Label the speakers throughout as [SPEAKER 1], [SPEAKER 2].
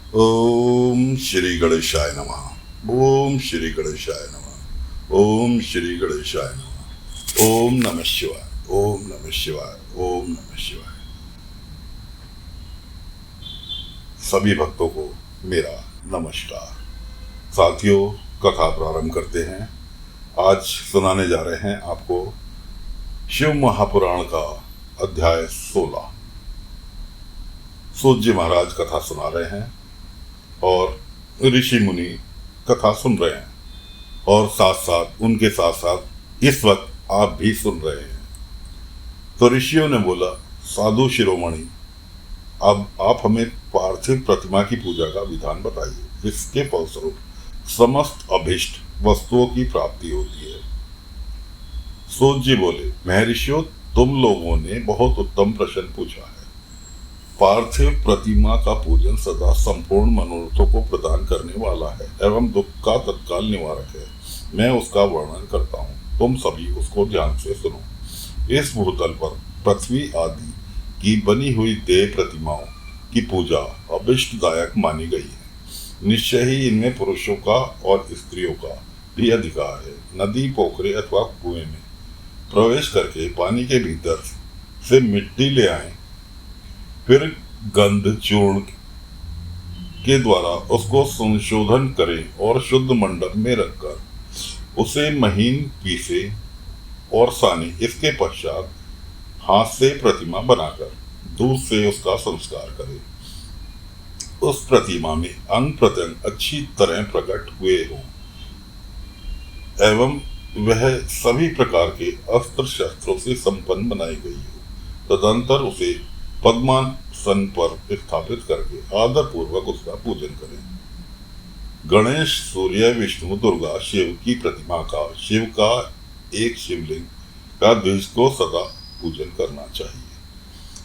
[SPEAKER 1] ओम श्री गणेशाय नमः। ओम श्री गणेशाय नमः। ओम श्री गणेशाय नमः। ओम नमः शिवाय। ओम नमः शिवाय। ओम नमः शिवाय। सभी भक्तों को मेरा नमस्कार। साथियों, कथा प्रारंभ करते हैं। आज सुनाने जा रहे हैं आपको शिव महापुराण का अध्याय 16। सूत जी महाराज कथा सुना रहे हैं और ऋषि मुनि कथा सुन रहे हैं, और साथ साथ उनके साथ साथ इस वक्त आप भी सुन रहे हैं। तो ऋषियों ने बोला, साधु शिरोमणि, अब आप हमें पार्थिव प्रतिमा की पूजा का विधान बताइए, जिसके फलस्वरूप समस्त अभिष्ट वस्तुओं की प्राप्ति होती है। सूत जी बोले, महर्षियों, तुम लोगों ने बहुत उत्तम प्रश्न पूछा है। पार्थिव प्रतिमा का पूजन सदा संपूर्ण मनोरथों को प्रदान करने वाला है एवं दुख का तत्काल निवारक है। मैं उसका वर्णन करता हूँ, तुम सभी उसको ध्यान से सुनो। इस भूतल पर पृथ्वी आदि की बनी हुई देव प्रतिमाओं की पूजा अभिष्टदायक मानी गई है। निश्चय ही इनमें पुरुषों का और स्त्रियों का भी अधिकार है। नदी, पोखरे अथवा कुएं में प्रवेश करके पानी के भीतर से मिट्टी ले आए, फिर गंध चूर्ण के द्वारा उसको संशोधन करें और शुद्ध मंडप में रखकर उसे महीन पीसे और साने। इसके पश्चात हाथ से प्रतिमा बनाकर दूध से उसका संस्कार करें। उस प्रतिमा में अंग प्रत्यंग अच्छी तरह प्रकट हुए हों एवं वह सभी प्रकार के अस्त्र शस्त्रों से संपन्न बनाई गई हो। तदंतर उसे पद्मासन पर स्थापित करके आदर पूर्वक उसका पूजन करें। गणेश, सूर्य, विष्णु, दुर्गा, शिव की प्रतिमा का, शिव का एक शिवलिंग का द्विज को सदा पूजन करना चाहिए।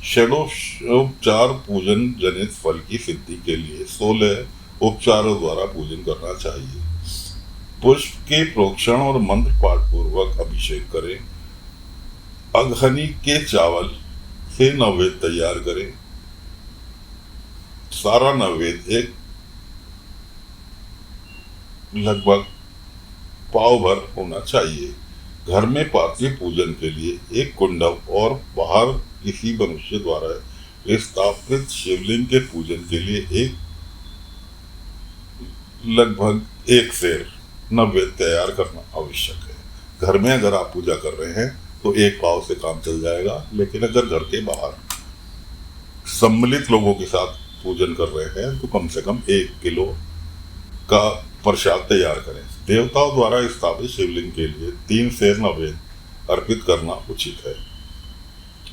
[SPEAKER 1] षडोपचार पूजन जनित फल की सिद्धि के लिए 16 उपचारों द्वारा पूजन करना चाहिए। पुष्प के प्रोक्षण और मंत्र पाठ पूर्वक अभिषेक करें। अघनी के चावल से नैवेद्य तैयार करें। सारा नैवेद्य एक लगभग पाव भर होना चाहिए। घर में पार्थिव पूजन के लिए एक कुंडव और बाहर किसी मनुष्य द्वारा स्थापित शिवलिंग के पूजन के लिए लगभग एक सेर नैवेद्य तैयार करना आवश्यक है। घर में अगर आप पूजा कर रहे हैं तो एक पाव से काम चल जाएगा, लेकिन अगर घर के बाहर सम्मिलित लोगों के साथ पूजन कर रहे हैं तो कम से कम 1 किलो का प्रसाद तैयार करें। देवताओं द्वारा स्थापित शिवलिंग के लिए 3 सेर नैवेद्य अर्पित करना उचित है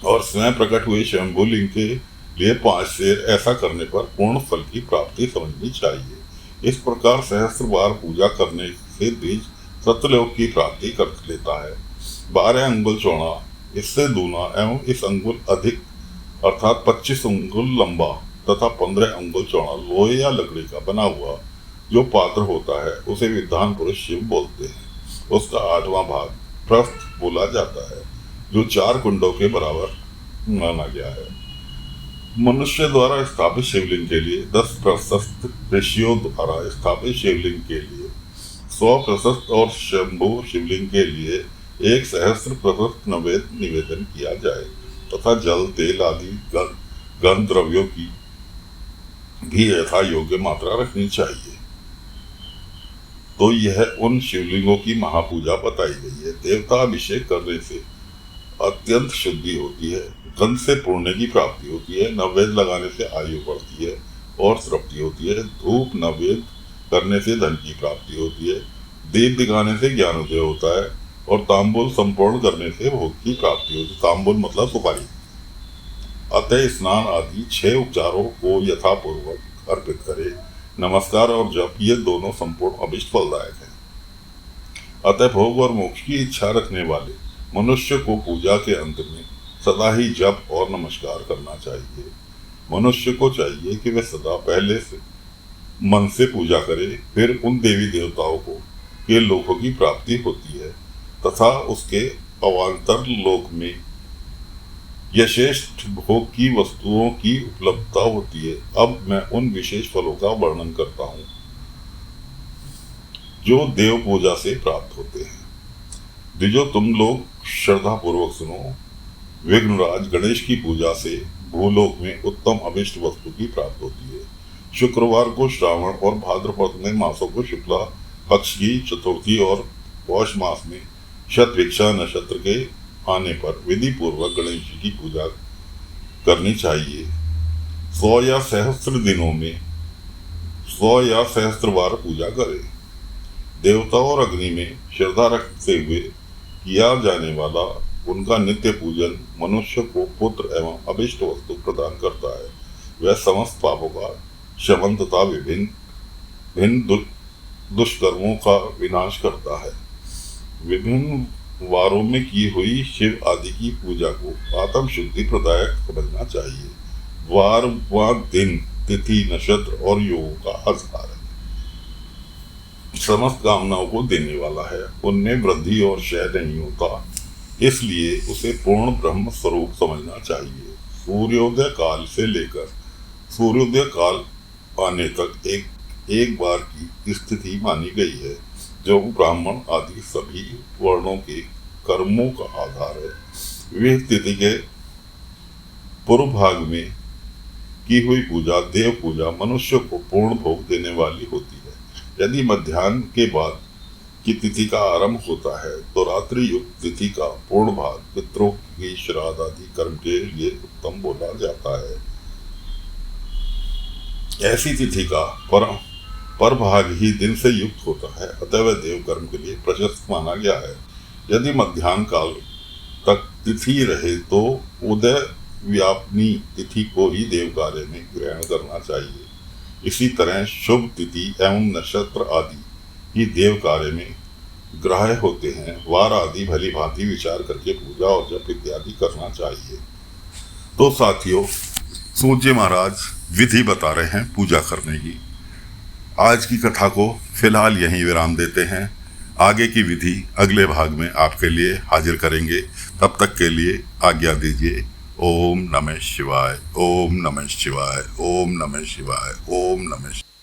[SPEAKER 1] और स्वयं प्रकट हुए शंभु लिंग के लिए 5 सेर। ऐसा करने पर पूर्ण फल की प्राप्ति समझनी चाहिए। इस प्रकार सहस्त्र बार पूजा करने से द्विज सत्यलोक की प्राप्ति कर लेता है। 12 अंगुल चौड़ा, इससे दूना एवं इस अंगुल अधिक अर्थात 25 अंगुल लंबा तथा 15 अंगुल चौड़ा लोहे या लकड़ी का बना हुआ जो पात्र होता है, उसे विद्वान पुरुष शिव बोलते हैं। उसका 8वां भाग प्रस्थ बोला जाता है, जो 4 कुंडों के बराबर माना गया है। मनुष्य द्वारा स्थापित शिवलिंग के लिए 10 प्रशस्त, ऋषियों द्वारा स्थापित शिवलिंग के लिए 100 प्रशस्त और शंभु शिवलिंग के लिए 1 सहस्त्र प्रशस्त नैवेद्य निवेदन किया जाए तथा जल, तेल आदि गंध द्रव्यों की भी यथा योग्य मात्रा रखनी चाहिए। तो यह उन शिवलिंगों की महापूजा बताई गई है। देवता अभिषेक करने से अत्यंत शुद्धि होती है, गंध से पुण्य की प्राप्ति होती है, नैवेद्य लगाने से आयु बढ़ती है और तृप्ति होती है, धूप नैवेद्य करने से धन की प्राप्ति होती है, दीप दिखाने से ज्ञानोदय होता है और तांबुल संपूर्ण करने से भोग की प्राप्ति होती है। तांबुल मतलब सुपारी। अतः स्नान आदि 6 उपचारों को यथापूर्वक अर्पित करे। नमस्कार और जप, ये दोनों संपूर्ण अभिष्ट फलदायक है। अतः भोग और मोक्ष की इच्छा रखने वाले मनुष्य को पूजा के अंत में सदा ही जप और नमस्कार करना चाहिए। मनुष्य को चाहिए कि वह सदा पहले से मन से पूजा करे, फिर उन देवी देवताओं को के लोकों की प्राप्ति होती है तथा उसके अवान्तर लोक में यथेष्ट भोग की वस्तुओं की उपलब्धता होती है। अब मैं उन विशेष फलों का वर्णन करता हूँ जो देव पूजा से प्राप्त होते हैं। द्विजो, तुम लोग श्रद्धा पूर्वक सुनो। विघ्नराज गणेश की पूजा से भूलोक में उत्तम अभिष्ट वस्तु की प्राप्ति होती है। शुक्रवार को श्रावण और भाद्रपद में मासों को शुक्ला पक्ष की चतुर्थी और पौष मास में शतभिक्षा नक्षत्र के आने पर विधि पूर्वक गणेश जी की पूजा करनी चाहिए। 100 या सहस्त्र दिनों में 100 या सहस्त्र बार पूजा करें। देवता और अग्नि में श्रद्धा रखते हुए किया जाने वाला उनका नित्य पूजन मनुष्य को पुत्र एवं अभिष्ट वस्तु प्रदान करता है। वह समस्त पापों का शमन तथा विभिन्न भिन्न दुष्कर्मों का विनाश करता है। विभिन्न वारों में की हुई शिव आदि की पूजा को आत्म शुद्धि प्रदायक समझना चाहिए। वार व दिन, तिथि, नक्षत्र और योग का आधार है। समस्त कामनाओं को देने वाला है। उनमें वृद्धि और क्षय नहीं होता, इसलिए उसे पूर्ण ब्रह्म स्वरूप समझना चाहिए। सूर्योदय काल से लेकर सूर्योदय काल आने तक एक बार की स्थिति मानी गई है, जो ब्राह्मण आदि सभी वर्णों के कर्मों का आधार है। वे तिथि के पूर्व भाग में की हुई पूजा देव पूजा मनुष्य को पूर्ण भोग देने वाली होती है। यदि मध्याह्न के बाद की तिथि का आरंभ होता है तो रात्रि युक्त तिथि का पूर्ण भाग पितरों की श्राद्ध आदि कर्म के लिए उत्तम बोला जाता है। ऐसी तिथि का पर भाग ही दिन से युक्त होता है, अतः वह देव कर्म के लिए प्रशस्त माना गया है। यदि मध्याह्न काल तक तिथि रहे तो उदय व्यापनी तिथि को ही देव कार्य में ग्रहण करना चाहिए। इसी तरह शुभ तिथि एवं नक्षत्र आदि ही देव कार्य में ग्राह्य होते हैं। वार आदि भली भांति विचार करके पूजा और जप इत्यादि करना चाहिए। तो साथियों, सूर्य महाराज विधि बता रहे हैं पूजा करने की। आज की कथा को फिलहाल यहीं विराम देते हैं। आगे की विधि अगले भाग में आपके लिए हाजिर करेंगे। तब तक के लिए आज्ञा दीजिए। ओम नमः शिवाय, ओम नमः शिवाय, ओम नमः शिवाय, ओम नमः शिवाय।